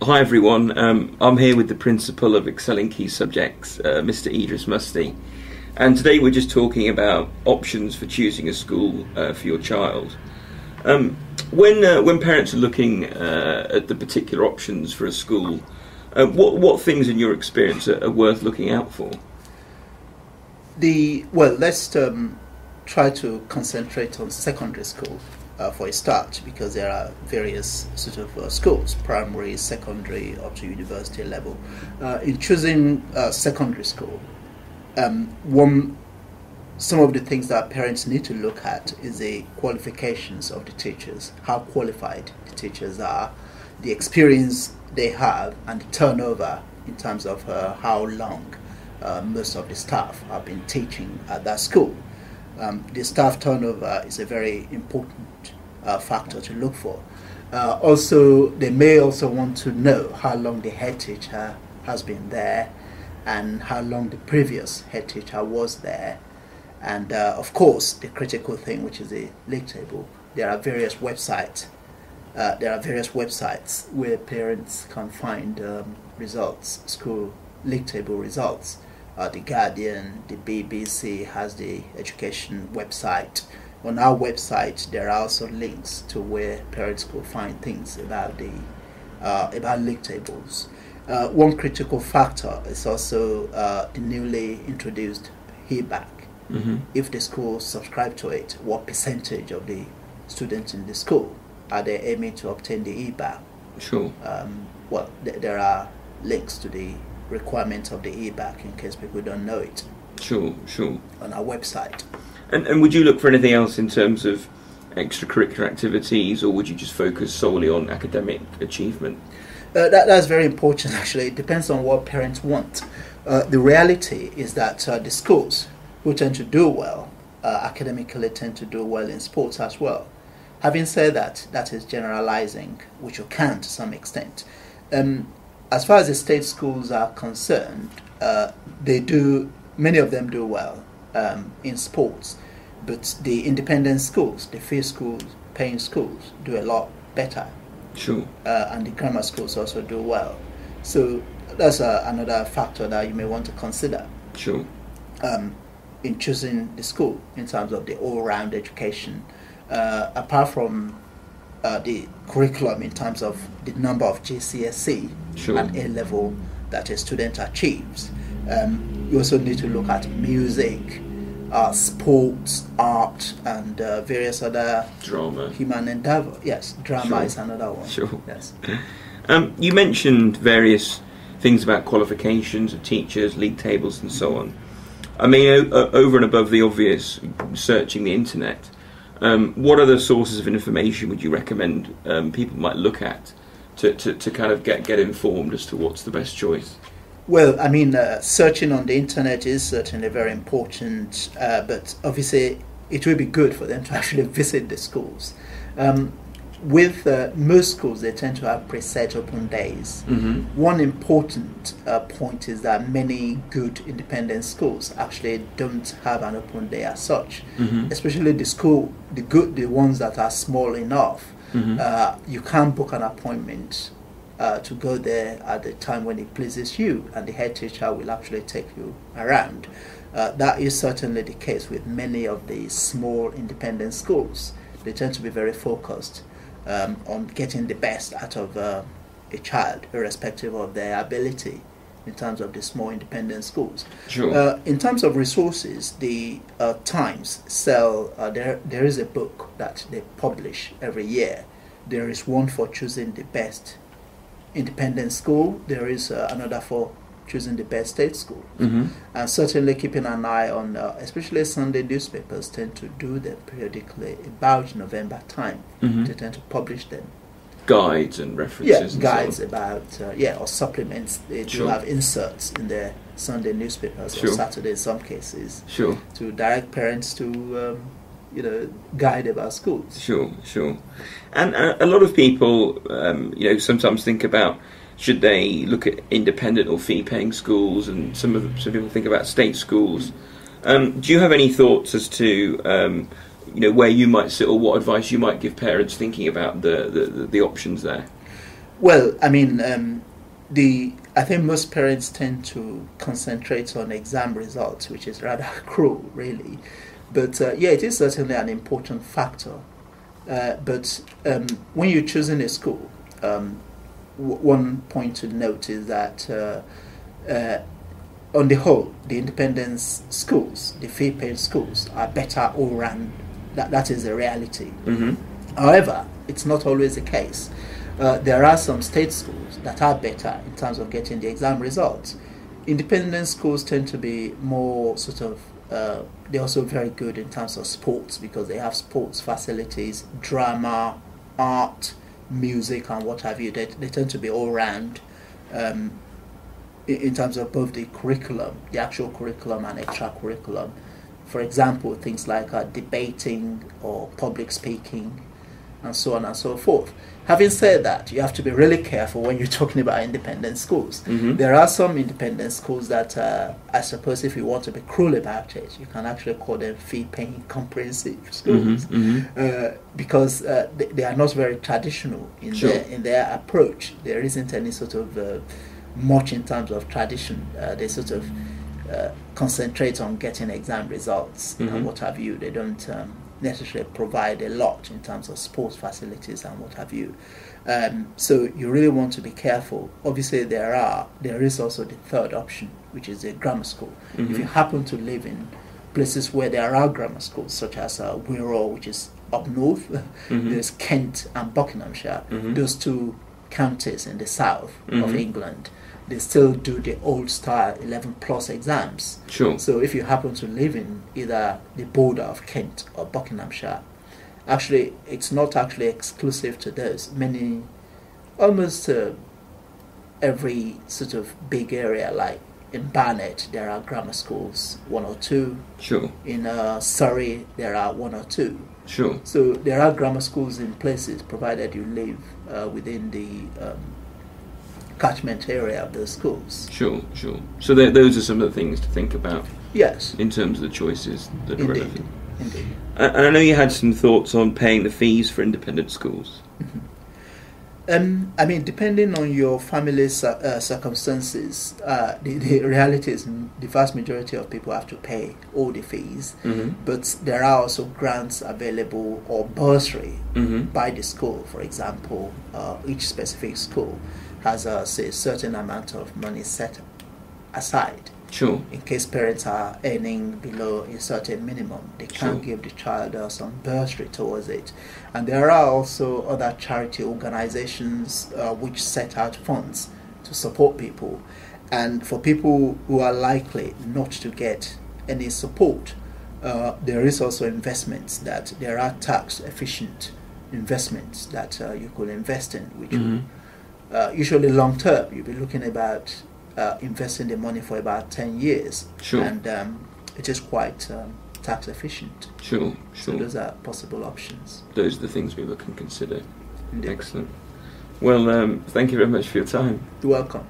Hi everyone, I'm here with the Principal of Excelling Key Subjects, Mr. Idris Musty, and today we're just talking about options for choosing a school for your child. When parents are looking at the particular options for a school, what things in your experience are worth looking out for? Let's try to concentrate on secondary school for a start, because there are various sort of schools, primary, secondary, up to university level. In choosing secondary school, some of the things that parents need to look at is the qualifications of the teachers, how qualified the teachers are, the experience they have, and the turnover in terms of how long most of the staff have been teaching at that school. The staff turnover is a very important factor to look for. Also, they may also want to know how long the head teacher has been there and how long the previous head teacher was there. And of course, the critical thing, which is the league table. There are various websites. Where parents can find results, school league table results. The Guardian, the BBC has the education website. On our website, there are also links to where parents could find things about league tables. One critical factor is also the newly introduced EBac. Mm-hmm. If the school subscribe to it, what percentage of the students in the school are they aiming to obtain the EBac? Sure. There are links to the requirements of the EBac in case people don't know it. Sure. On our website. And would you look for anything else in terms of extracurricular activities, or would you just focus solely on academic achievement? That's very important, actually. It depends on what parents want. The reality is that the schools who tend to do well academically tend to do well in sports as well. Having said that, that is generalizing, which you can to some extent. As far as the state schools are concerned, many of them do well in sports, but the independent schools, the fee schools, paying schools, do a lot better. Sure. And the grammar schools also do well. So that's another factor that you may want to consider. Sure. In choosing the school in terms of the all-round education, apart from the curriculum in terms of the number of GCSE Sure. and A-level that a student achieves. You also need to look at music, sports, art, and various other Drama. human endeavor. Yes, drama Sure. is another one. Sure. Yes. You mentioned various things about qualifications of teachers, league tables, and so on. I mean, over and above the obvious searching the internet, what other sources of information would you recommend people might look at to kind of get informed as to what's the best choice? Well, I mean, searching on the internet is certainly very important, but obviously it will be good for them to actually visit the schools. With most schools, they tend to have preset open days. Mm-hmm. One important point is that many good independent schools actually don't have an open day as such. Mm-hmm. Especially the ones that are small enough. Mm-hmm. You can't book an appointment to go there at the time when it pleases you, and the head teacher will actually take you around. That is certainly the case with many of the small independent schools. They tend to be very focused on getting the best out of a child, irrespective of their ability, in terms of the small independent schools. Sure. In terms of resources, the Times sell, there is a book that they publish every year. There is one for choosing the best independent school. There is another for choosing the best state school. Mm-hmm. And certainly keeping an eye on, especially Sunday newspapers tend to do them periodically about November time. Mm-hmm. They tend to publish them. Guides and references. Yeah, and guides so on. about, or supplements. They do Sure. have inserts in their Sunday newspapers, Sure. or Saturday in some cases, Sure. to direct parents to, guide about schools. Sure. And a lot of people, sometimes think about, should they look at independent or fee-paying schools, and some people think about state schools. Do you have any thoughts as to where you might sit, or what advice you might give parents thinking about the options there? Well, I mean, I think most parents tend to concentrate on exam results, which is rather cruel, really. But yeah, it is certainly an important factor. But when you're choosing a school, one point to note is that on the whole, the independent schools, the fee-paying schools, are better all round. That is the reality. Mm-hmm. However, it's not always the case. There are some state schools that are better in terms of getting the exam results. Independent schools tend to be more sort of, they're also very good in terms of sports because they have sports facilities, drama, art, music, and what have you. They tend to be all round in terms of both the curriculum, the actual curriculum, and extra curriculum. For example, things like debating or public speaking, and so on and so forth. Having said that, you have to be really careful when you're talking about independent schools. Mm-hmm. There are some independent schools that, I suppose, if you want to be cruel about it, you can actually call them fee-paying comprehensive schools, because they are not very traditional in their approach. There isn't any sort of much in terms of tradition. They sort of concentrate on getting exam results and what have you. They don't necessarily provide a lot in terms of sports facilities and what have you. So you really want to be careful. Obviously, there is also the third option, which is a grammar school. Mm-hmm. If you happen to live in places where there are grammar schools, such as Wirral, which is up north, there's Kent and Buckinghamshire, those two counties in the south of England. They still do the old style 11 plus exams. Sure. So if you happen to live in either the border of Kent or Buckinghamshire, actually it's not actually exclusive to those. Almost every sort of big area, like in Barnet, there are grammar schools, 1 or 2. Sure. In Surrey, there are 1 or 2. Sure. So there are grammar schools in places, provided you live within the catchment area of those schools. Sure. So those are some of the things to think about. Yes. In terms of the choices that are relevant. Indeed. And I know you had some thoughts on paying the fees for independent schools. I mean, depending on your family's circumstances, the reality is the vast majority of people have to pay all the fees, but there are also grants available or bursary by the school. For example, each specific school has a certain amount of money set aside. Sure. In case parents are earning below a certain minimum, they can give the child some bursary towards it. And there are also other charity organizations which set out funds to support people. And for people who are likely not to get any support, there is also investments that there are tax efficient investments that you could invest in, which usually long term. You'll be looking about investing the money for about 10 years. Sure. And it is quite tax efficient. Sure. So those are possible options. Those are the things we can consider. Indeed. Excellent. Well, thank you very much for your time. You're welcome.